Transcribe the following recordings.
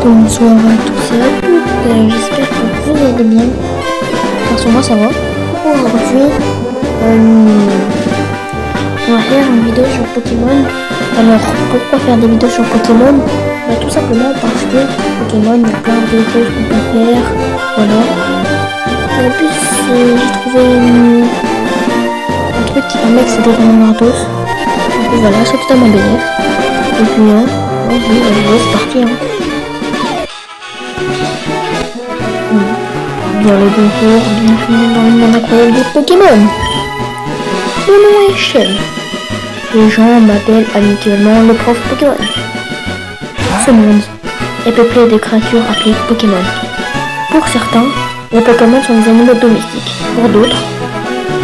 Bonsoir à tous et à toutes, j'espère que vous allez bien, parce que moi ça va. Aujourd'hui, on va faire une vidéo sur Pokémon. Alors pourquoi faire des vidéos sur Pokémon? Tout simplement parce que Pokémon, il y a plein de choses qu'on peut faire, voilà. En plus, j'ai trouvé un truc, un mec c'est vraiment gratos. Du coup voilà, c'est tout à mon bénéfice. Et puis c'est parti hein. Bien le bonjour, bienvenue dans le monde incroyable des Pokémon. Mon nom est Shen. Les gens m'appellent habituellement le prof Pokémon. Ce monde est peuplé de créatures appelées Pokémon. Pour certains, les Pokémon sont des animaux domestiques. Pour d'autres,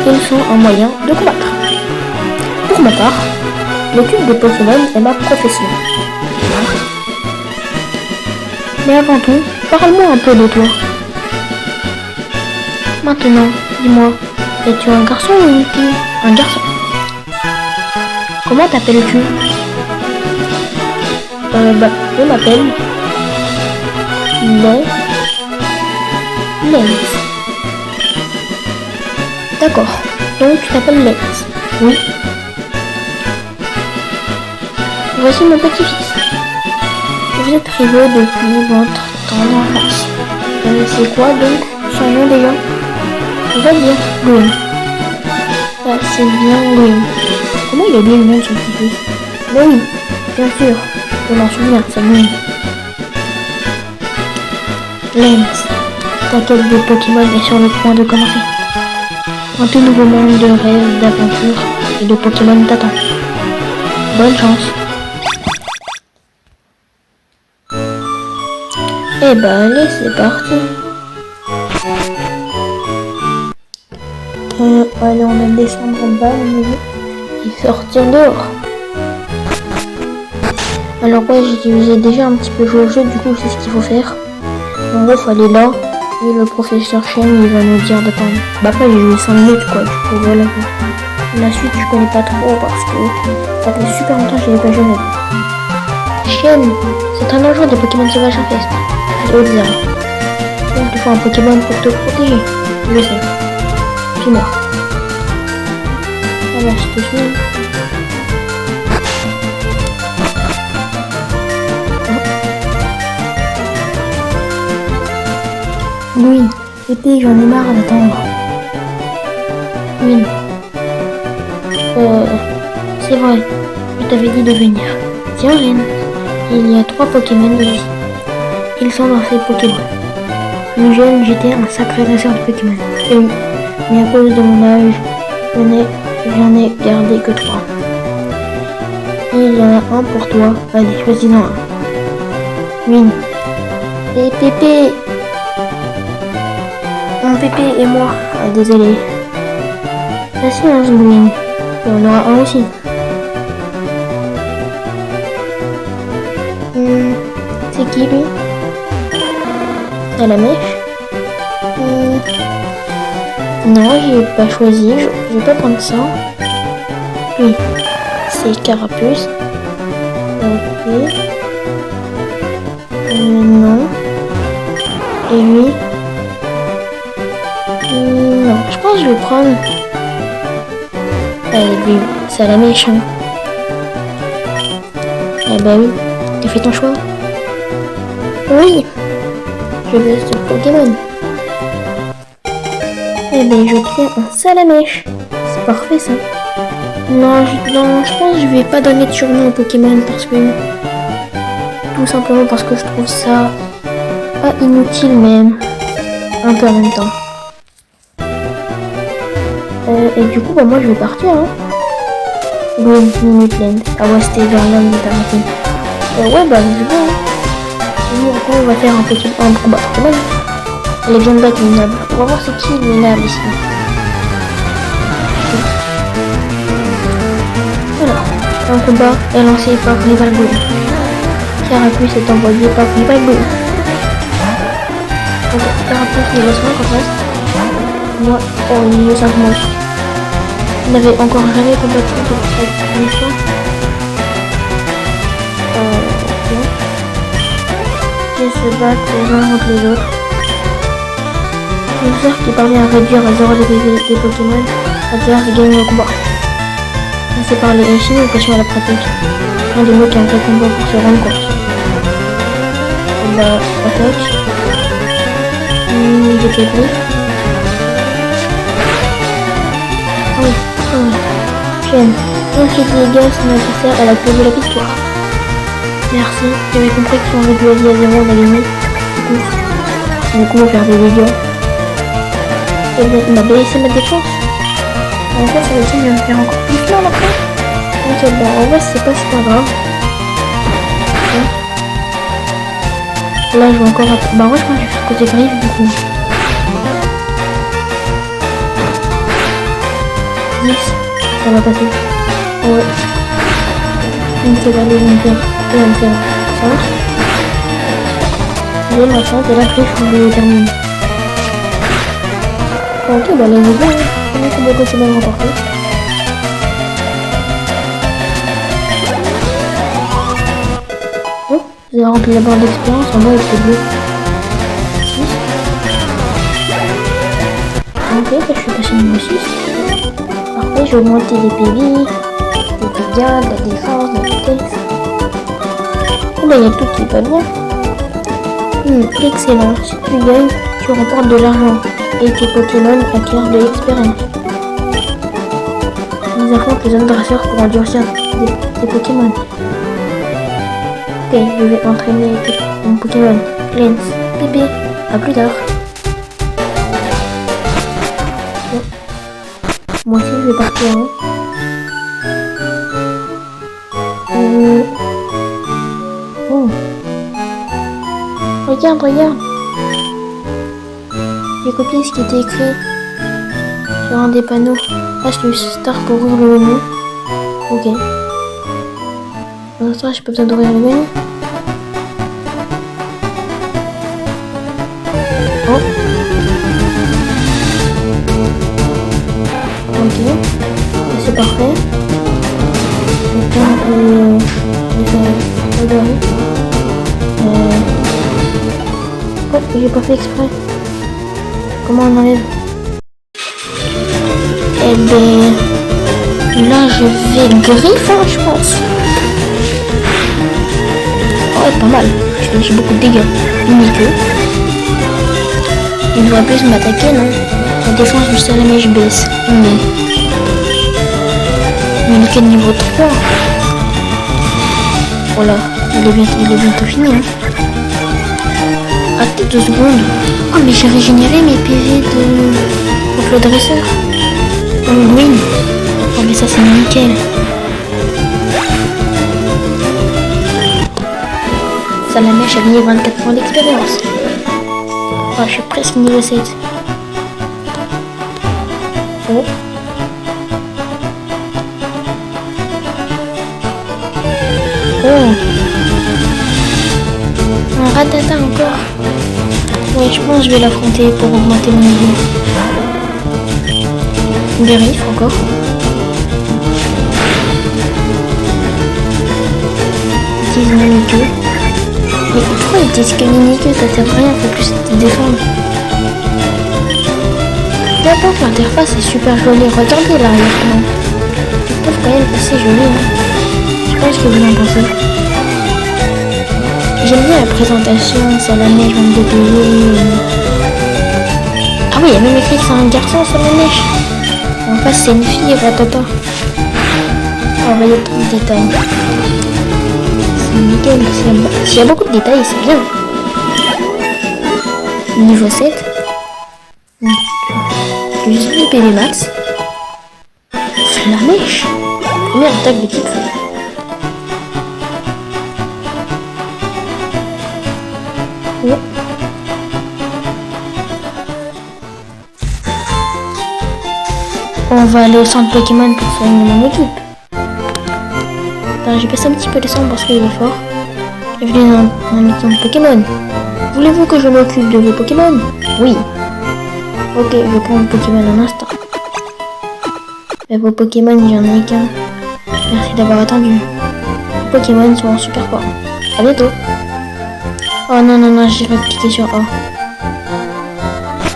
ils sont un moyen de combattre. Pour ma part, l'étude des Pokémon est ma profession. Mais avant tout, parle-moi un peu de toi. Maintenant, dis-moi, es-tu un garçon ou une fille? Un garçon. Comment t'appelles-tu? Je m'appelle Lens. D'accord, donc tu t'appelles Lens. Oui. Voici mon petit-fils. Vous êtes rivaux depuis votre tendre enfance. C'est quoi donc son nom déjà? On va dire Green. C'est bien Green. Comment il a oublié le nom de son petit-fils? Mais oui, bien sûr, je m'en souviens, c'est Green. Lens, ta quête de Pokémon est sur le point de commencer. Un tout nouveau monde de rêves, d'aventures et de Pokémon t'attend. Bonne chance. Eh ben allez, c'est parti. Allez, on va descendre en bas, et sortir dehors. Alors ouais, j'ai déjà un petit peu joué au jeu, du coup je sais ce qu'il faut faire. En gros, faut aller là, et le professeur Shen, il va nous dire d'attendre. Après, j'ai joué 5 minutes, quoi, du coup, voilà. La suite, je connais pas trop, parce que ça fait super longtemps que je l'ai pas joué. Shen, c'est un enjeu de Pokémon Sauvage Fest. Haute-Zéro. Donc, il faut un Pokémon pour te protéger. Je sais. Suis-moi. Voilà, je te suis. Oui, épée, j'en ai marre d'attendre. Oui. C'est vrai. Je t'avais dit de venir. Tiens, Ren. Il y a 3 Pokémon ici. Ils sont dans ces Pokémon. Plus jeune, j'étais un sacré dresseur de Pokémon. Et oui, mais à cause de mon âge, j'en ai gardé que 3. Il y en a un pour toi. Allez, choisis-en un. Oui. Et Pépé. Mon Pépé et moi. Ah, désolé. Patience, Green. Il y en aura un aussi. C'est qui lui? Salamèche? Non, j'ai pas choisi, je vais pas prendre ça. Oui, c'est Carapuce. Ok. Non. Et lui? Non, je pense que je vais prendre. Allez, lui, Salamèche. Eh bah oui, tu fais ton choix? Oui, je veux ce Pokémon. Eh ben, je prends un Salamèche. C'est parfait, ça. Non, je pense que je vais pas donner de surnom au Pokémon parce que... Tout simplement parce que je trouve ça... pas inutile, mais... un peu en même temps. Et du coup, moi, je vais partir, hein. Green, Minute Land. Ah ouais, c'était vers là où il est arrêté. Ouais, c'est bon, hein. Après, on va faire un combat Pokémon. Elle vient de battre Minable. On va voir c'est qui Minable ici. Alors, un combat est lancé par Rival Blue. Carapuce est envoyé par Rival Blue. Ok, Carapuce, il laisse moi comme ça. Moi, au milieu 5 mois. Je n'avais encore jamais combattu cette mission. Je se battent les uns contre les autres. Une sœur qui parvient à réduire à 0 les PV des Pokémon adverses gagne le combat. C'est par les initiations à la pratique. Un des mots qui a un vrai combat pour se rendre compte. La attaque. Des PV. Ah oui. Chaîne. Un cri de dégâts, son adversaire, elle a posé la victoire. Merci, j'avais compris que si on réduit à 0, on a gagné. Du coup, on va faire des dégâts. Et bien, il m'a baissé ma défense. En fait, ça veut dire qu'il va me faire encore plus mal après. Donc, bah, en vrai, c'est pas super grave. Là, je vais encore... Bah, ouais, je crois que je vais faire côté griffe, du coup. Yes, ça va passer. Ouais. Une seule allée, une seule. Et on fait ça. Et la chance, et la flèche, on le termine. Ok, bah là, il est bon. On est combien de semaines remportées. Oh, j'ai rempli la barre d'expérience, en bas, il fait bleu. 6. Ok, bah, je suis passé niveau 6. Parfait, je vais augmenter les PV, les dégâts, la défense, la vitesse. Oh bah il y a tout qui va bien. Excellent. Si tu gagnes, tu remportes de l'argent et tes Pokémon acquièrent de l'expérience. Ils affrontent les autres dresseurs pour endurcir tes Pokémon. Ok, je vais entraîner mon Pokémon. Lens, bébé, à plus tard. Bon. Moi aussi je vais partir. Hein. Oh. Regarde, regarde. J'ai copié ce qui était écrit sur un des panneaux. Astuce, start pour ouvrir le menu. Ok. Pour l'instant, j'ai pas besoin d'ouvrir le menu. Oh. Ok. C'est parfait. Oh, j'ai pas fait exprès. Comment on enlève? Eh ben... Là, je vais griffe, hein, je pense. Oh, pas mal. J'ai beaucoup de dégâts. Limité. Il devrait plus m'attaquer, non? La défense du salamèche baisse. Mais il est quel niveau 3? Voilà, il est bientôt fini. Hein. Attends 2 secondes. Oh mais j'ai régénéré mes PV contre le dresseur. Oui. Oh mais ça c'est nickel. Salamèche a gagné 24 points d'expérience. Oh, je suis presque niveau 7. Oh. Oh. Un ratata encore. Ouais, je pense que je vais l'affronter pour augmenter mon niveau. Griffe encore. Miniqueux. Mais pourquoi ils disent que Miniqueux ça sert à rien, faut plus te défendre. D'abord l'interface est super jolie, regardez l'arrière-plan. Je trouve quand même assez joli. Hein. Je sais pas ce que vous en pensez. J'aime bien la présentation, Salamèche, 22 PV. Ah oui, il y a même écrit que c'est un garçon, Salamèche. En face, c'est une fille, Ratata. On va y avoir trop de détails. C'est nickel. S'il y a beaucoup de détails, c'est bien. Niveau 7. Juste les PV max. Salamèche. Première attaque de type feu. Ouais. On va aller au centre Pokémon pour soigner mon équipe. J'ai passé un petit peu de sang parce qu'il est fort. Bienvenue dans un mission de Pokémon. Voulez-vous que je m'occupe de vos Pokémon? Oui. Ok, je prends le Pokémon un instant. Mais vos Pokémon, j'en ai qu'un. Merci d'avoir attendu. Les Pokémon sont super forts. À bientôt. Oh non, non, non, j'ai pas cliqué sur A.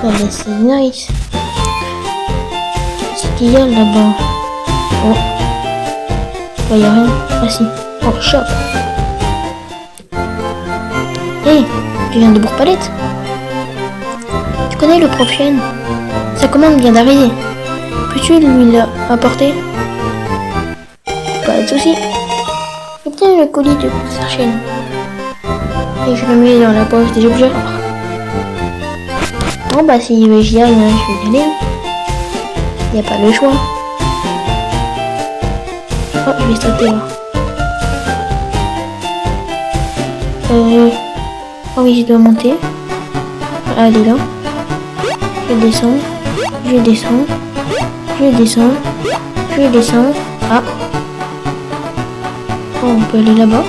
Oh, mais c'est nice. C'est qu'il y a là-bas. Oh. Bah, y'a rien. Ah si. Oh, shop. Hé, tu viens de Bourg-Palette? Tu connais le prof Chêne? Sa commande vient d'arriver. Peux-tu lui l'apporter? Pas de soucis. Obtiens le colis de professeur Chêne. Et je le mets dans la poche des objets rares. Bon bah si j'y aille, je vais y aller. Y a pas le choix. Oh, je vais sauter là. Oh oui, je dois monter. Allez là. Je descends. Je descends. Je descends. Je descends. Ah. Oh, on peut aller là-bas.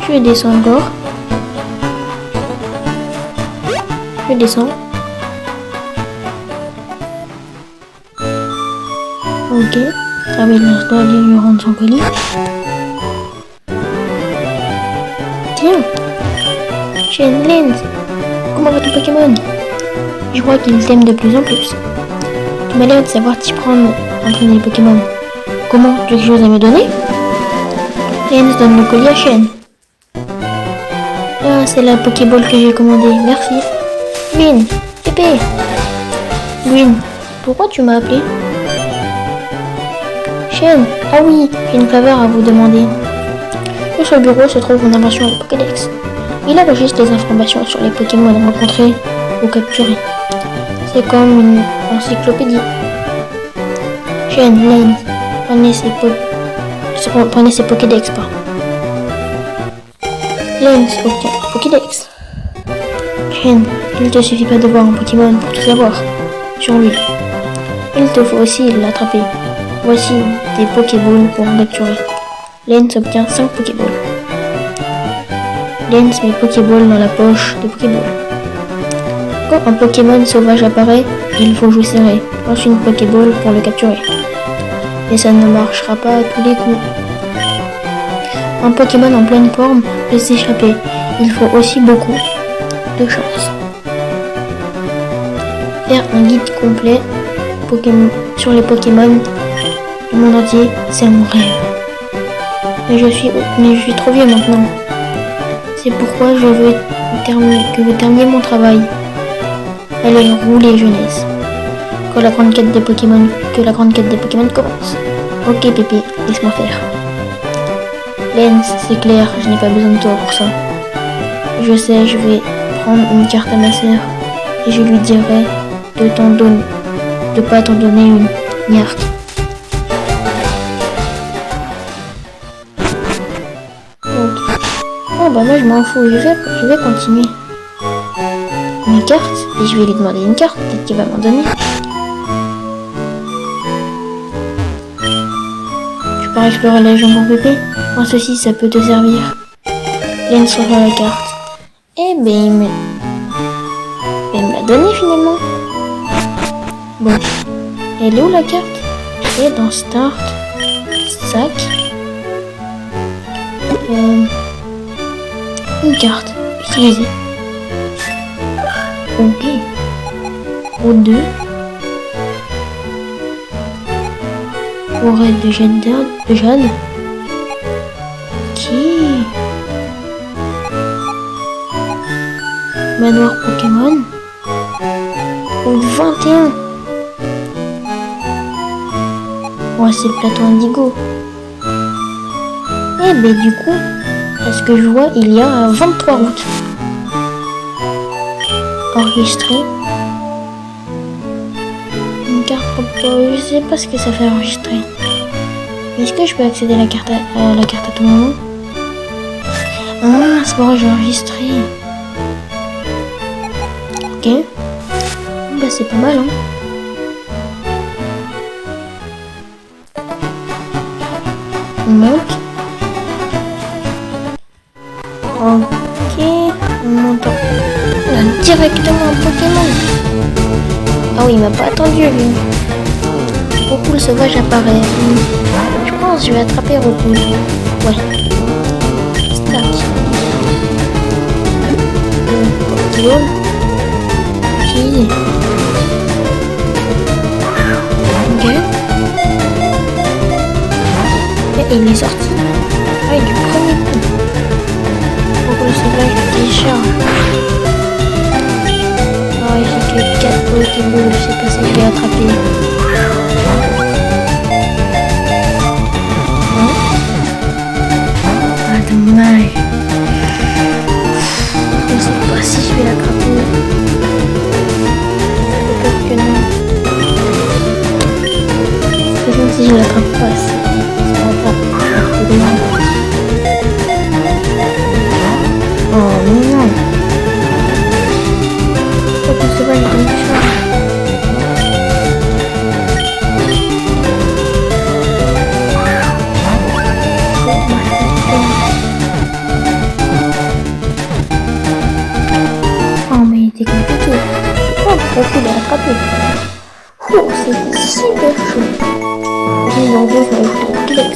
Je descends encore. Je descends. Ok. Ah oui, là, je dois aller lui rendre son colis. Tiens. Chêne Lens. Comment va ton Pokémon? Je crois qu'il t'aime de plus en plus. Tu m'as l'air de savoir t'y prendre entraîner les Pokémon. Comment? Tu as quelque chose à me donner? Lens donne le colis à Chêne. Ah, c'est la Pokéball que j'ai commandée. Merci. Gwyn, Pépé. Gwyn, pourquoi tu m'as appelé? Chêne, ah oui, j'ai une faveur à vous demander. Sur le bureau se trouve une invention de Pokédex. Il enregistre les informations sur les Pokémon rencontrés ou capturés. C'est comme une encyclopédie. Chêne, Lens, prenez ces Pokédex, pardon. Lens obtient Pokédex. Chêne, il ne te suffit pas de voir un Pokémon pour tout savoir sur lui. Il te faut aussi l'attraper. Voici des Pokéballs pour en capturer. Lens obtient 5 Pokéballs. Lens met Pokéball dans la poche de Pokéball. Quand un Pokémon sauvage apparaît, il faut jouer serré. Lance une Pokéball pour le capturer. Et ça ne marchera pas à tous les coups. Un Pokémon en pleine forme peut s'échapper. Il faut aussi beaucoup de chance. Faire un guide complet sur les Pokémon du monde entier, c'est mon rêve. Mais je suis trop vieux maintenant. C'est pourquoi je veux que vous terminiez mon travail. Allez, roulez jeunesse. Que la grande quête des Pokémon commence. Ok Pépé, laisse-moi faire. Lens, c'est clair, je n'ai pas besoin de toi pour ça. Je sais, je vais prendre une carte à ma sœur et je lui dirai de pas t'en donner une. Niark. Ok. Oh bah moi je m'en fous, je vais continuer. Mes cartes, et je vais lui demander une carte, peut-être qu'il va m'en donner. Tu pars explorer la région pour Pépé? Moi ceci, ça peut te servir. Lens reçoit la carte. Eh ben il me l'a donné finalement. Bon. Elle est où la carte? Elle est dans Start. Sac. Une carte. Utilisée. Ok. O2. Forêt de Jade. Ok. Manoir Pokémon. Route 21. Ouais, c'est le plateau Indigo. Eh ben du coup, à ce que je vois, il y a 23 routes. Enregistré. Une carte je sais pas ce que ça fait enregistrer. Est-ce que je peux accéder à la carte à tout moment? Ah, c'est pour ça que j'ai enregistré. Ok. Bah c'est pas mal hein. On monte. Ok. On monte. On a directement un Pokémon. Ah oui, il m'a pas attendu lui. Rocool sauvage apparaît. Je pense que je vais attraper Rocool. Ouais. Stack. Pokéball. Qui? Ok. Et il est sorti. Ah, du premier coup. Pour le sauvage du décharge. Ah, j'ai que 4 Pokéballs. Je sais pas si je vais attraper. Ah, dommage. Je sais pas si je vais l'attraper. J'ai peur que non. C'est comme si je l'attrape pas. Ça va pas. Oh non. Faut qu'on se voit une bonne chose. Oh mais il était compliqué. Oh, pourquoi il a attrapé? Oh, c'est super chaud. Numéro 2, je vais ajouter un Kilex.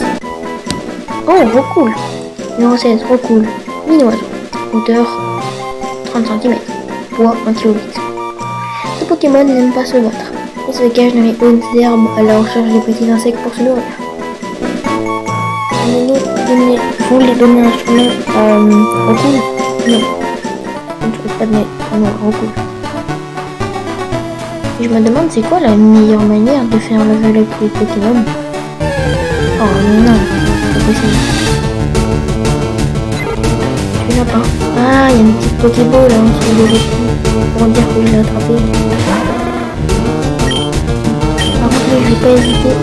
Oh, recool. Numéro 16, recool. Mini-oiseau. Hauteur 30 cm. Poids 1,8 kg. Ce Pokémon n'aime pas se battre. Il se cache dans les hautes herbes à la recherche des petits insectes pour se nourrir. Vous les donner un surnom recool? Non. Je ne trouve pas de non, recool. Et je me demande c'est quoi la meilleure manière de faire level up les Pokémon? Oh mais non, c'est pas possible. Tu l'as pas. Ah, il y a une petite Pokéball là en dessous de l'autre pour dire que je l'ai attrapé. Par contre, je vais pas hésiter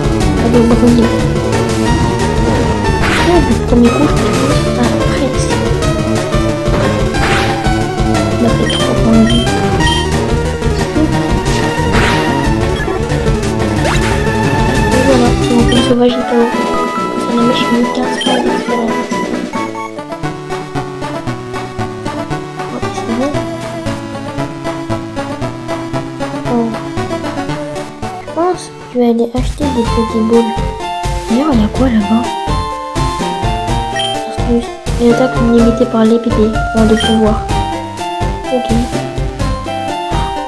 à le brûler. Ah, le premier coup, je peux. Ah, presque. Il a fait 3 points de vie. Et voilà, donc le sauvage est KO. Ça m'a mis 15 points d'expérience. Je vais aller acheter des Pokéballs. D'ailleurs, il y a quoi là-bas? Les attaques sont limitées par l'épidée, ont des pouvoirs. Ok.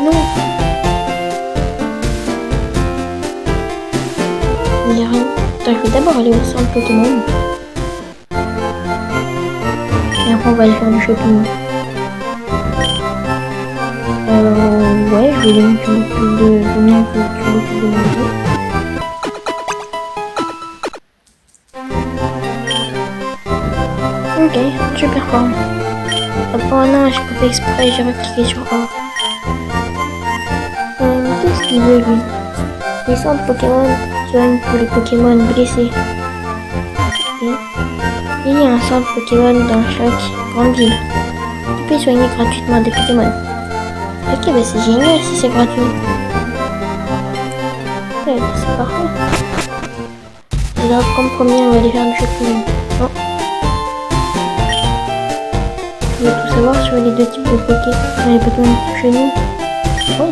Non. Il n'y a rien. Attends, je vais d'abord aller au centre Pokémon. Et après, on va aller faire du shopping. Ouais, je vais donner plus de miens que tu m'occupes de mon dos. Ok, super forme. Oh non, j'ai pas fait exprès, j'ai cliqué sur A. Qu'est-ce qu'il veut lui? Les centres Pokémon soignent pour les Pokémon blessés. Okay. Il y a un centre Pokémon dans chaque grande ville. Tu peux soigner gratuitement des Pokémon. Ok, bah c'est génial si c'est gratuit. Ouais, c'est parfait. Et là, comme premier, on va aller faire du shopping. Oh. Je veux tout savoir sur les deux types de Pokémon. Les Pokémon chez nous. Oui,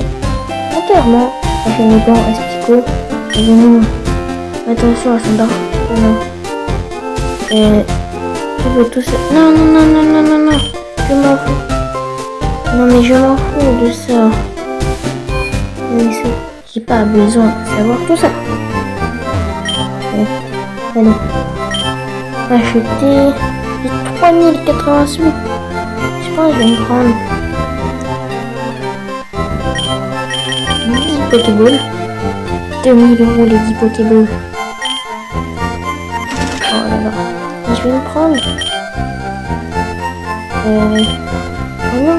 entièrement. La chaîne blanc, Aspico. Et nous. Attention à Sandor. Non. Je veux tout ça. Non, non, non, non, non, non, non. Je m'en fous. Non mais je m'en fous de ça. Mais j'ai pas besoin de savoir tout ça. Allez. Acheter. J'ai 3088. Je pense que je vais me prendre 10 Pokéballs. 2000 € les 10 Pokéballs. Oh là là. Et je vais me prendre. Oh non.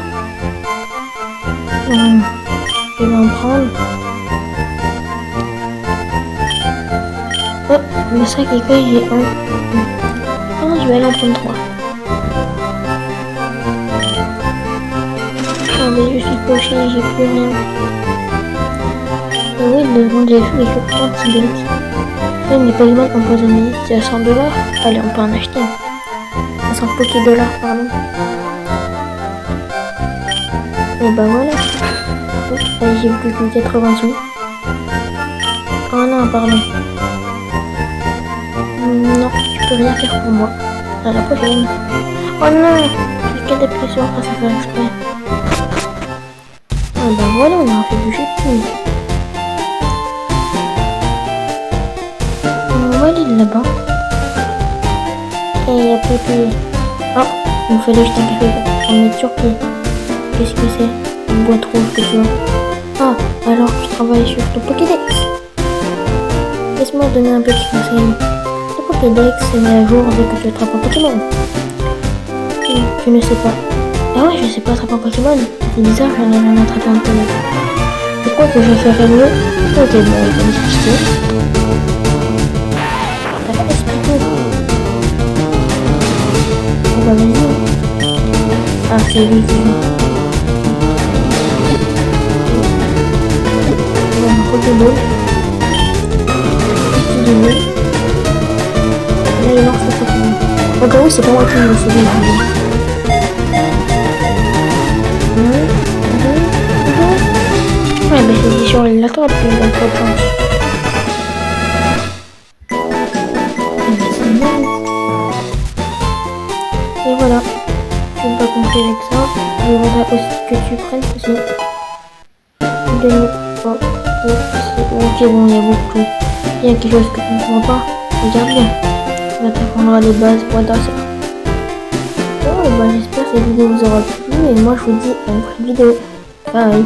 Je vais en prendre. Oh, le sac est quoi? J'ai un. Ah, je vais aller en prendre 3. Ah, mais je suis poché, j'ai plus rien. Et oui, devant les jeux, il faut prendre antibiotiques. Même les Pokémon empoisonnés, c'est à 100 $. Allez, on peut en acheter. 100 $, pardon. Et bah voilà. J'ai plus que 80 sous. Oh non, pardon. Non, tu peux rien faire pour moi. À la prochaine. Oh non, j'ai que des pressions grâce à faire exprès. bah voilà, on a fait du shopping. On va aller là-bas. Et il y a Pépé. Ah, il me fallait jeter un café pour me mettre sur pied. Qu'est-ce que c'est? Une boîte rouge que tu as. Ah, alors tu travailles sur ton Pokédex. Laisse-moi donner un petit conseil. Le Pokédex est mis à jour dès que tu attrapes un Pokémon. Tu ne sais pas. Ah ouais, je sais pas attraper un Pokémon. C'est bizarre, j'en ai rien attrapé un Pokémon. Je crois que je ferais mieux. Ok, bon, on va m'expliquer. T'as pas expliqué. On va venir. Ah, c'est lui qui joue. On va un Pokéball. Petit de nez. Là, il lance le Pokémon. Au cas où, c'est pas moi qui me souviens. Ouais, mais c'est sur il l'attrape, il a pas de chance. Et voilà, je n'ai pas compris avec ça. Je voudrais aussi que tu prennes ceci. Ok, bon, il y a beaucoup. Il y a quelque chose que tu ne comprends pas. Regarde bien. Ça t'apprendra les bases pour être ça. Oh, bah j'espère que cette vidéo vous aura plu. Et moi, je vous dis à une prochaine vidéo. Bye.